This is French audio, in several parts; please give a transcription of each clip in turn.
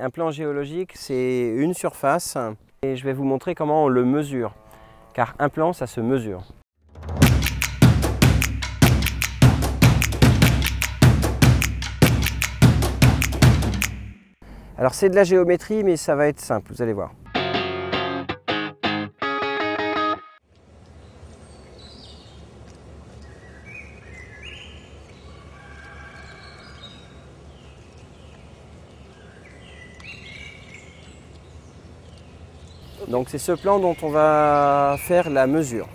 Un plan géologique, c'est une surface et je vais vous montrer comment on le mesure. Car un plan, ça se mesure. Alors c'est de la géométrie, mais ça va être simple, vous allez voir. Donc c'est ce plan dont on va faire la mesure.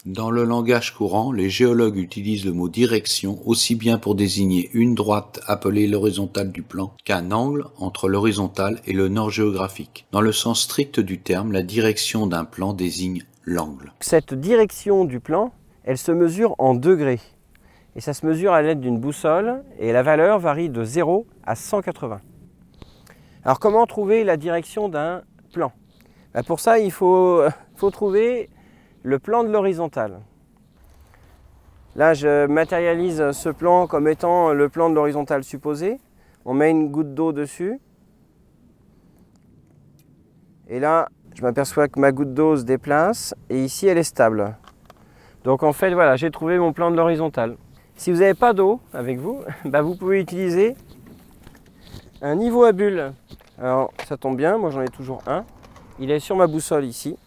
Dans le langage courant, les géologues utilisent le mot direction aussi bien pour désigner une droite appelée l'horizontale du plan qu'un angle entre l'horizontale et le nord géographique. Dans le sens strict du terme, la direction d'un plan désigne l'angle. Cette direction du plan, elle se mesure en degrés. Et ça se mesure à l'aide d'une boussole et la valeur varie de 0 à 180. Alors comment trouver la direction d'un plan? Pour ça, il faut trouver le plan de l'horizontale. Là, je matérialise ce plan comme étant le plan de l'horizontale supposé. On met une goutte d'eau dessus. Et là, je m'aperçois que ma goutte d'eau se déplace et ici, elle est stable. Donc en fait, voilà, j'ai trouvé mon plan de l'horizontale. Si vous n'avez pas d'eau avec vous, vous pouvez utiliser un niveau à bulles. Alors ça tombe bien, moi j'en ai toujours un. Il est sur ma boussole ici.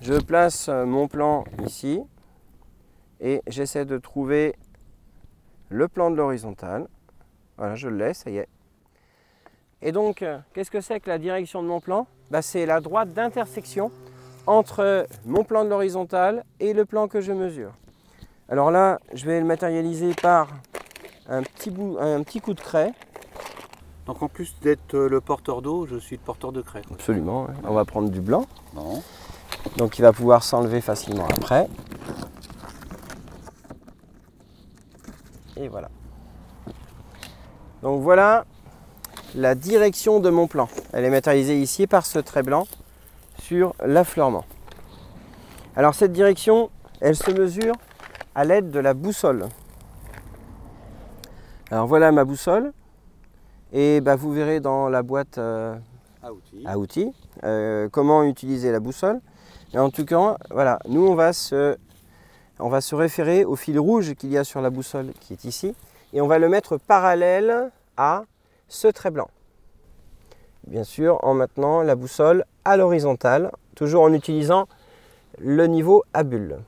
Je place mon plan ici et j'essaie de trouver le plan de l'horizontale. Voilà, je le laisse, ça y est. Et donc, qu'est-ce que c'est que la direction de mon plan? C'est la droite d'intersection entre mon plan de l'horizontale et le plan que je mesure. Alors là, je vais le matérialiser par un petit coup de craie. Donc en plus d'être le porteur d'eau, je suis le porteur de craie. Absolument, ouais. On va prendre du blanc. Bon. Donc il va pouvoir s'enlever facilement après. Et voilà. Donc voilà la direction de mon plan. Elle est matérialisée ici par ce trait blanc sur l'affleurement. Alors cette direction, elle se mesure à l'aide de la boussole. Alors voilà ma boussole. Et vous verrez dans la boîte à outils comment utiliser la boussole. Mais en tout cas, voilà, nous on va se référer au fil rouge qu'il y a sur la boussole qui est ici. Et on va le mettre parallèle à ce trait blanc. Bien sûr, en maintenant la boussole à l'horizontale, toujours en utilisant le niveau à bulles.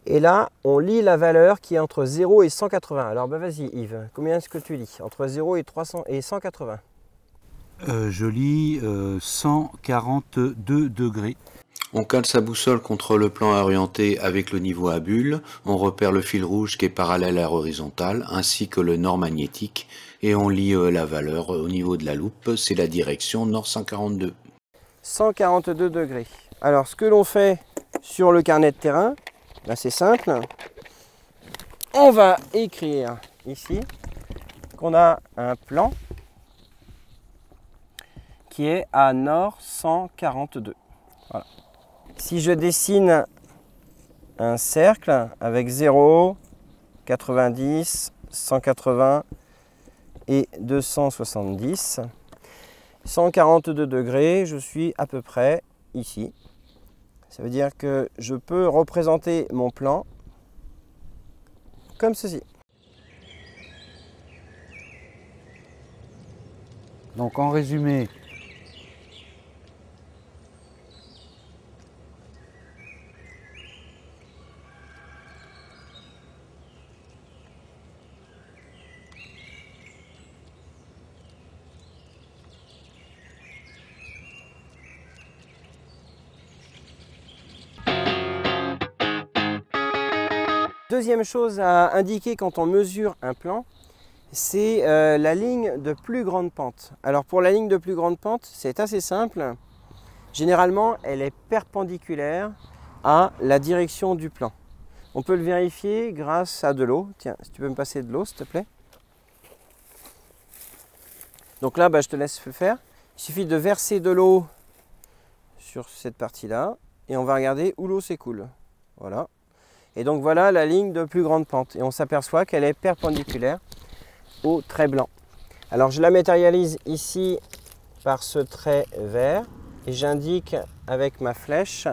Et là, on lit la valeur qui est entre 0 et 180. Alors vas-y Yves, combien est-ce que tu lis? Entre 0 et 300 et 180. Je lis 142 degrés. On cale sa boussole contre le plan orienté avec le niveau à bulles, on repère le fil rouge qui est parallèle à l'horizontale, ainsi que le nord magnétique, et on lit la valeur au niveau de la loupe, c'est la direction nord 142. 142 degrés. Alors ce que l'on fait sur le carnet de terrain, c'est simple. On va écrire ici qu'on a un plan qui est à nord 142. Voilà. Si je dessine un cercle avec 0, 90, 180 et 270, 142 degrés, je suis à peu près ici. Ça veut dire que je peux représenter mon plan comme ceci. Donc en résumé, Deuxième chose à indiquer quand on mesure un plan, c'est la ligne de plus grande pente. Alors pour la ligne de plus grande pente, c'est assez simple. Généralement, elle est perpendiculaire à la direction du plan. On peut le vérifier grâce à de l'eau. Tiens, si tu peux me passer de l'eau, s'il te plaît. Donc là, je te laisse le faire. Il suffit de verser de l'eau sur cette partie-là et on va regarder où l'eau s'écoule. Voilà. Et donc voilà la ligne de plus grande pente. Et on s'aperçoit qu'elle est perpendiculaire au trait blanc. Alors je la matérialise ici par ce trait vert et j'indique avec ma flèche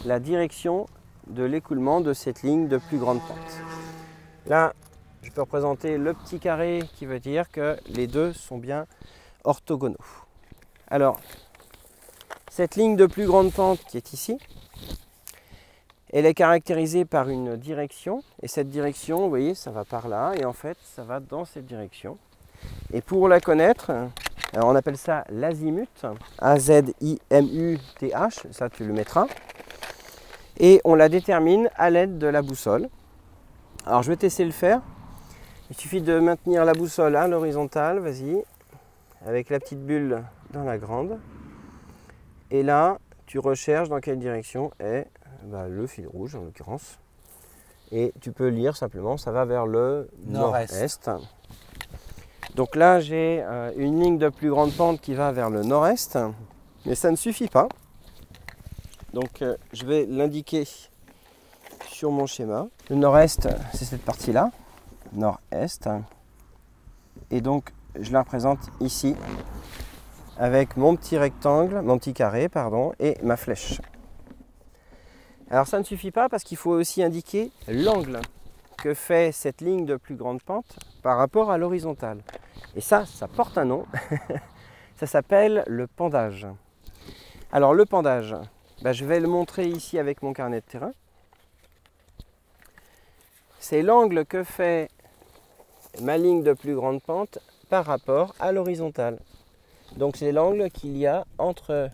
la direction de l'écoulement de cette ligne de plus grande pente. Là, je peux représenter le petit carré qui veut dire que les deux sont bien orthogonaux. Alors, cette ligne de plus grande pente qui est ici, elle est caractérisée par une direction. Et cette direction, vous voyez, ça va par là. Et en fait, ça va dans cette direction. Et pour la connaître, alors on appelle ça l'azimut. A-Z-I-M-U-T-H. Ça, tu le mettras. Et on la détermine à l'aide de la boussole. Alors, je vais t'essayer de le faire. Il suffit de maintenir la boussole à l'horizontale. Vas-y. Avec la petite bulle dans la grande. Et là, tu recherches dans quelle direction est le fil rouge en l'occurrence. Et tu peux lire simplement, ça va vers le nord-est. Donc là, j'ai une ligne de plus grande pente qui va vers le nord-est. Mais ça ne suffit pas. Donc je vais l'indiquer sur mon schéma. Le nord-est, c'est cette partie-là. Nord-est. Et donc, je la représente ici. Avec mon petit rectangle, mon petit carré, pardon, et ma flèche. Alors ça ne suffit pas parce qu'il faut aussi indiquer l'angle que fait cette ligne de plus grande pente par rapport à l'horizontale. Et ça porte un nom. Ça s'appelle le pendage. Alors le pendage, je vais le montrer ici avec mon carnet de terrain. C'est l'angle que fait ma ligne de plus grande pente par rapport à l'horizontale. Donc c'est l'angle qu'il y a entre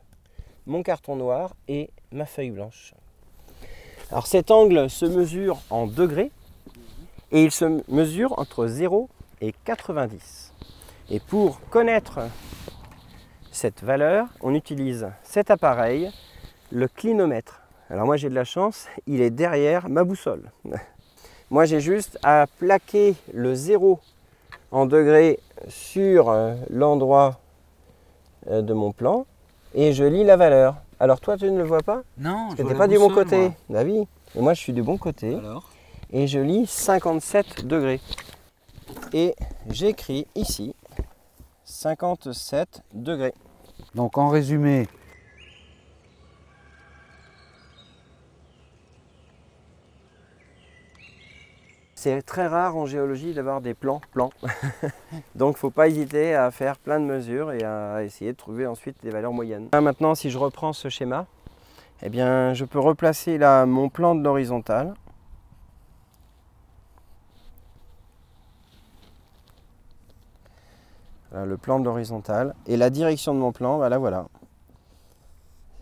mon carton noir et ma feuille blanche. Alors cet angle se mesure en degrés et il se mesure entre 0 et 90. Et pour connaître cette valeur, on utilise cet appareil, le clinomètre. Alors moi j'ai de la chance, il est derrière ma boussole. Moi j'ai juste à plaquer le 0 en degrés sur l'endroit de mon plan et je lis la valeur. Alors toi tu ne le vois pas? Non, parce que tu n'es pas du bon côté. Bah oui, et moi je suis du bon côté. Alors et je lis 57 degrés. Et j'écris ici 57 degrés. donc en résumé, c'est très rare en géologie d'avoir des plans plans. Donc il ne faut pas hésiter à faire plein de mesures et à essayer de trouver ensuite des valeurs moyennes. Maintenant, si je reprends ce schéma, eh bien, je peux replacer là mon plan de l'horizontale. Voilà, le plan de l'horizontale. Et la direction de mon plan, la voilà.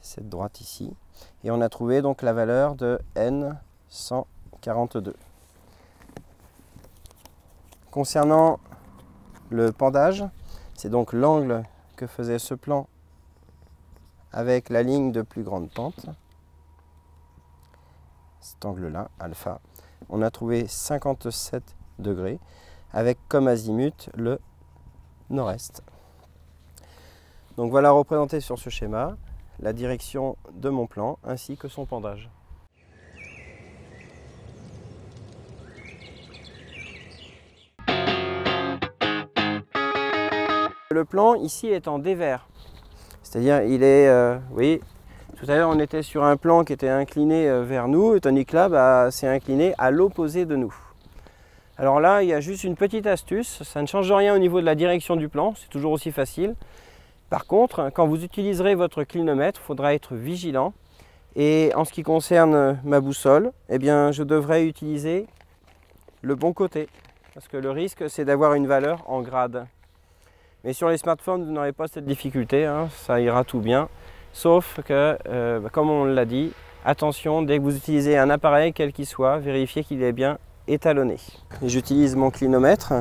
Cette droite ici. Et on a trouvé donc la valeur de N142. Concernant le pendage, c'est donc l'angle que faisait ce plan avec la ligne de plus grande pente. Cet angle-là, alpha. On a trouvé 57 degrés avec comme azimut le nord-est. Donc voilà représenté sur ce schéma la direction de mon plan ainsi que son pendage. Le plan ici est en dévers, c'est-à-dire il est, vous voyez, tout à l'heure on était sur un plan qui était incliné vers nous, tandis que là c'est incliné à l'opposé de nous. Alors là il y a juste une petite astuce, ça ne change rien au niveau de la direction du plan, c'est toujours aussi facile. Par contre, quand vous utiliserez votre clinomètre, il faudra être vigilant. Et en ce qui concerne ma boussole, eh bien je devrais utiliser le bon côté, parce que le risque c'est d'avoir une valeur en grade. Mais sur les smartphones, vous n'aurez pas cette difficulté, hein, ça ira tout bien. Sauf que, comme on l'a dit, attention, dès que vous utilisez un appareil, quel qu'il soit, vérifiez qu'il est bien étalonné. J'utilise mon clinomètre.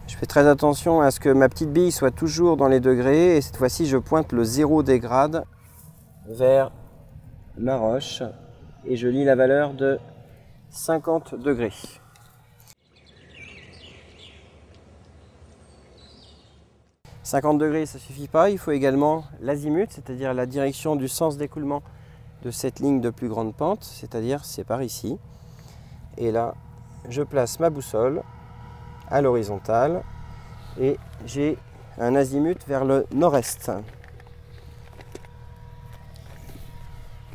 Je fais très attention à ce que ma petite bille soit toujours dans les degrés. Et cette fois-ci, je pointe le 0 des grades vers ma roche. Et je lis la valeur de 50 degrés. 50 degrés, ça ne suffit pas, il faut également l'azimut, c'est-à-dire la direction du sens d'écoulement de cette ligne de plus grande pente, c'est-à-dire c'est par ici. Et là, je place ma boussole à l'horizontale et j'ai un azimut vers le nord-est.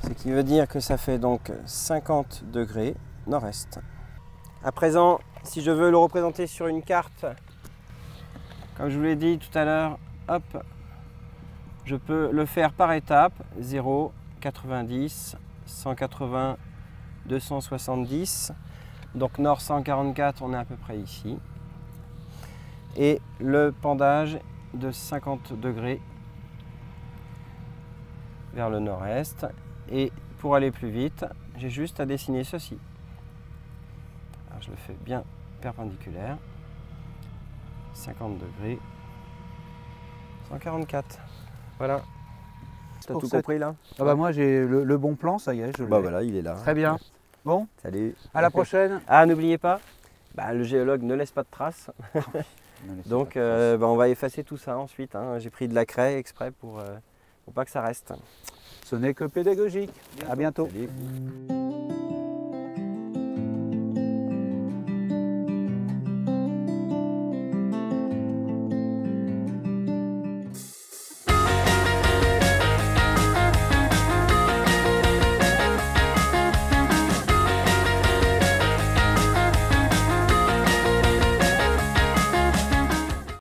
Ce qui veut dire que ça fait donc 50 degrés nord-est. À présent, si je veux le représenter sur une carte, comme je vous l'ai dit tout à l'heure, hop, je peux le faire par étapes, 0, 90, 180, 270. Donc nord 144, on est à peu près ici. Et le pendage de 50 degrés vers le nord-est. Et pour aller plus vite, j'ai juste à dessiner ceci. Alors je le fais bien perpendiculaire. 50 degrés. 144. Voilà. T'as tout compris là? Ah bah moi j'ai le bon plan, ça y est, je l'ai. Bah voilà, il est là. Très bien. Bon, Salut. à la prochaine. Ah, n'oubliez pas, le géologue ne laisse pas de traces. Donc on va effacer tout ça ensuite. Hein. J'ai pris de la craie exprès pour pas que ça reste. Ce n'est que pédagogique. À bientôt. Salut.